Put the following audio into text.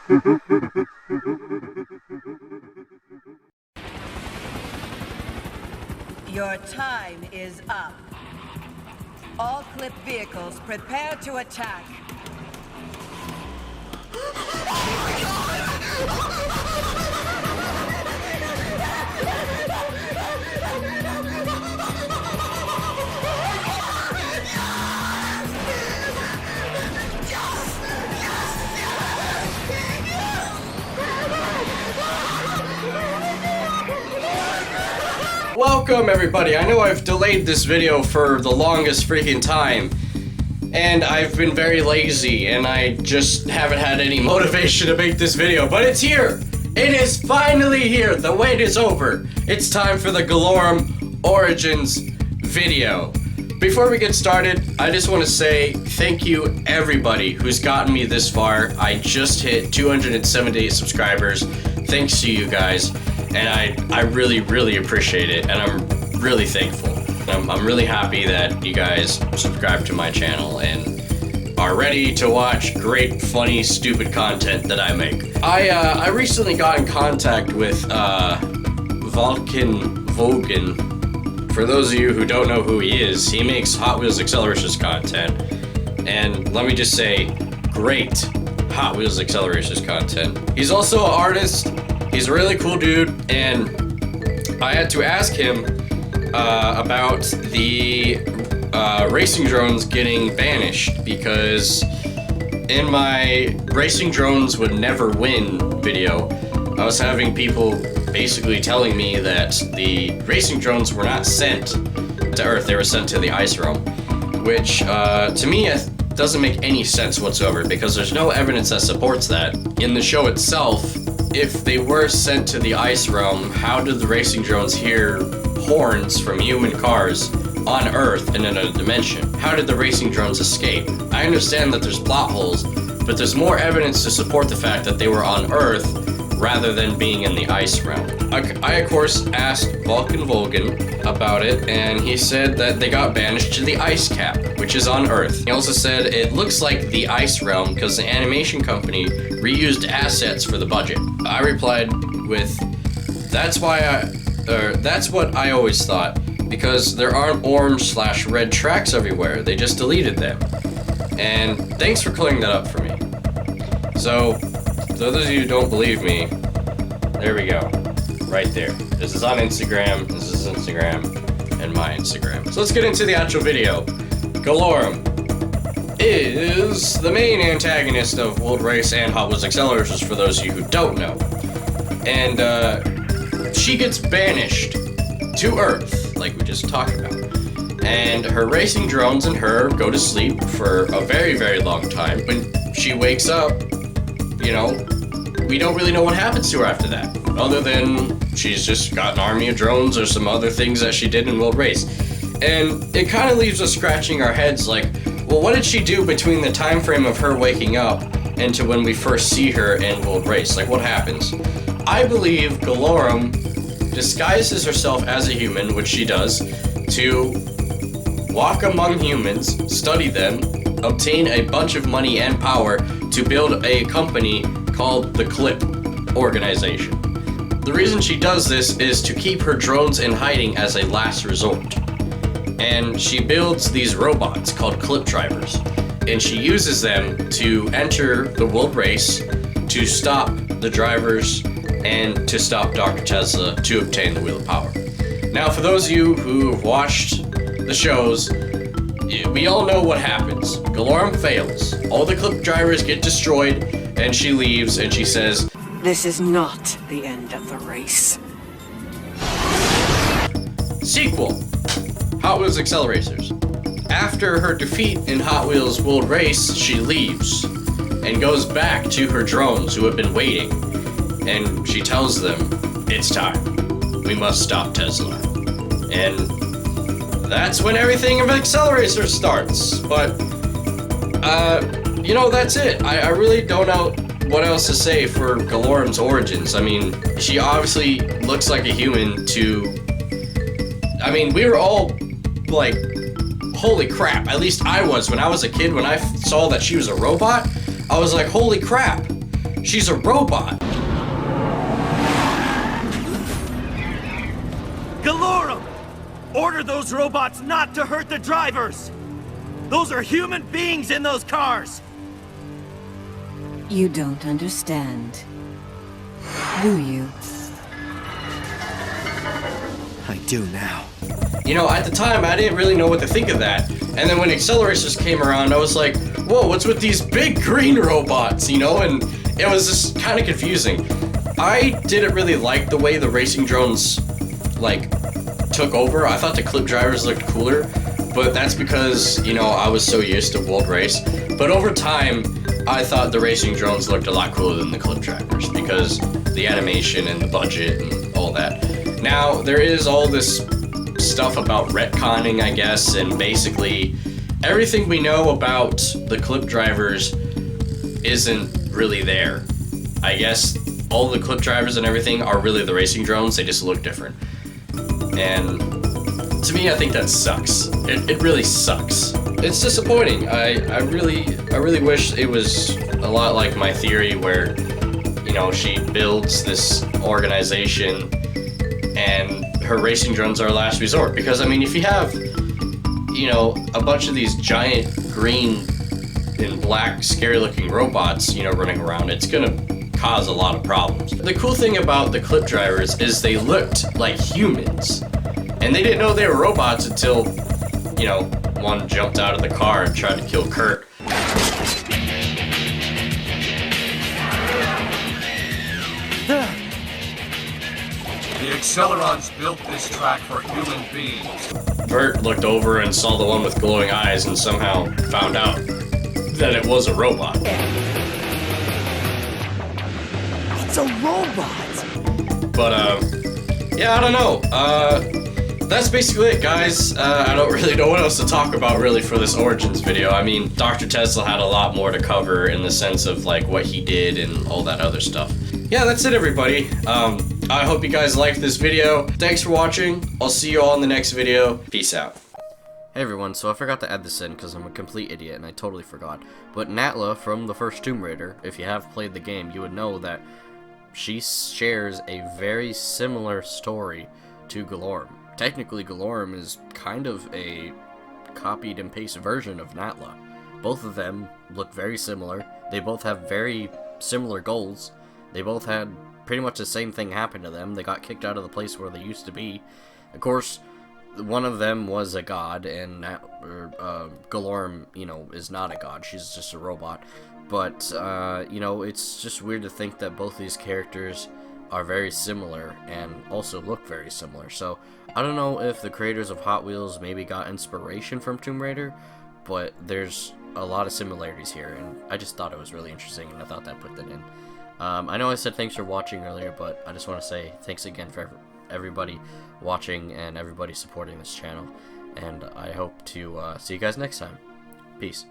Your time is up. All clip vehicles prepare to attack. Welcome everybody. I know I've delayed this video for the longest freaking time, and I've been very lazy, and I just haven't had any motivation to make this video, but it's here! It is finally here! The wait is over! It's time for the Gelorum Origins video. Before we get started, I just want to say thank you everybody who's gotten me this far. I just hit 278 subscribers. Thanks to you guys. And I really appreciate it, and I'm really thankful. I'm really happy that you guys subscribe to my channel and are ready to watch great, funny, stupid content that I make. I recently got in contact with Vulcan Vogan. For those of you who don't know who he is, he makes Hot Wheels Accelerations content. And let me just say, great Hot Wheels Accelerations content. He's also an artist. He's a really cool dude, and I had to ask him about the racing drones getting banished, because in my racing drones would never win video, I was having people basically telling me that the racing drones were not sent to Earth, they were sent to the ice realm, which to me doesn't make any sense whatsoever, because there's no evidence that supports that. In the show itself, if they were sent to the ice realm, how did the racing drones hear horns from human cars on Earth in another dimension? How did the racing drones escape? I understand that there's plot holes, but there's more evidence to support the fact that they were on Earth rather than being in the ice realm. I of course asked Vulcan Vogan about it, and he said that they got banished to the ice cap, which is on Earth. He also said it looks like the ice realm because the animation company reused assets for the budget. I replied with, that's what I always thought, because there aren't orange/red tracks everywhere, they just deleted them. And thanks for clearing that up for me. So, those of you who don't believe me, there we go. Right there. This is on Instagram, this is Instagram, and my Instagram. So let's get into the actual video. Gelorum is the main antagonist of World Race and Hot Wheels Accelerators, for those of you who don't know. And she gets banished to Earth, like we just talked about. And her racing drones and her go to sleep for a very long time. When she wakes up, you know, we don't really know what happens to her after that, other than she's just got an army of drones or some other things that she did in World Race. And it kind of leaves us scratching our heads like, well, what did she do between the time frame of her waking up and to when we first see her in World Race? Like, what happens? I believe Gelorum disguises herself as a human, which she does, to walk among humans, study them, obtain a bunch of money and power to build a company called the Clip Organization. The reason she does this is to keep her drones in hiding as a last resort. And she builds these robots called Clip Drivers, and she uses them to enter the world race to stop the drivers and to stop Dr. Tesla to obtain the Wheel of Power. Now, for those of you who have watched the shows, we all know what happens. Gelorum fails. All the Clip Drivers get destroyed, and she leaves, and she says, This is not the end of the race. Sequel, Hot Wheels Accelerators. After her defeat in Hot Wheels World Race, she leaves and goes back to her drones who have been waiting, and she tells them, it's time. We must stop Tesla. And that's when everything of Accelerators starts. But, you know, that's it. I really don't know what else to say for Gelorum's origins. I mean, she obviously looks like a human to... I mean, we were all like, holy crap. At least I was. When I was a kid, when I saw that she was a robot, I was like, holy crap. She's a robot. Gelorum! Order those robots not to hurt the drivers! Those are human beings in those cars! You don't understand, do you? I do now. You know, at the time, I didn't really know what to think of that. And then when Acceleracers came around, I was like, whoa, what's with these big green robots, you know? And it was just kind of confusing. I didn't really like the way the racing drones, like, took over. I thought the clip drivers looked cooler, but that's because, you know, I was so used to World Race. But over time, I thought the racing drones looked a lot cooler than the clip drivers because the animation and the budget and all that. Now, there is all this stuff about retconning, I guess, and basically everything we know about the clip drivers isn't really there. I guess all the clip drivers and everything are really the racing drones, they just look different. And to me, I think that sucks. It really sucks. It's disappointing. I really wish it was a lot like my theory where, you know, she builds this organization and her racing drones are a last resort. Because, I mean, if you have, you know, a bunch of these giant green and black scary looking robots, you know, running around, it's gonna cause a lot of problems. The cool thing about the clip drivers is they looked like humans. And they didn't know they were robots until, you know, one jumped out of the car and tried to kill Kurt. The Accelerons built this track for human beings. Bert looked over and saw the one with glowing eyes and somehow found out that it was a robot. It's a robot! But, yeah, I don't know. That's basically it, guys. I don't really know what else to talk about, really, for this Origins video. I mean, Dr. Tesla had a lot more to cover in the sense of, like, what he did and all that other stuff. Yeah, that's it, everybody. I hope you guys liked this video. Thanks for watching. I'll see you all in the next video. Peace out. Hey everyone, so I forgot to add this in because I'm a complete idiot and I totally forgot. But Natla from the first Tomb Raider, if you have played the game, you would know that she shares a very similar story to Gelorum. Technically, Gelorum is kind of a copied and pasted version of Natla. Both of them look very similar. They both have very similar goals. They both had pretty much the same thing happen to them. They got kicked out of the place where they used to be. Of course, one of them was a god, and Gelorum, you know, is not a god. She's just a robot. But, you know, it's just weird to think that both these characters are very similar and also look very similar. So, I don't know if the creators of Hot Wheels maybe got inspiration from Tomb Raider, but there's a lot of similarities here, and I just thought it was really interesting, and I thought I'd put that in. I know I said thanks for watching earlier, but I just want to say thanks again for everybody watching and everybody supporting this channel, and I hope to see you guys next time. Peace.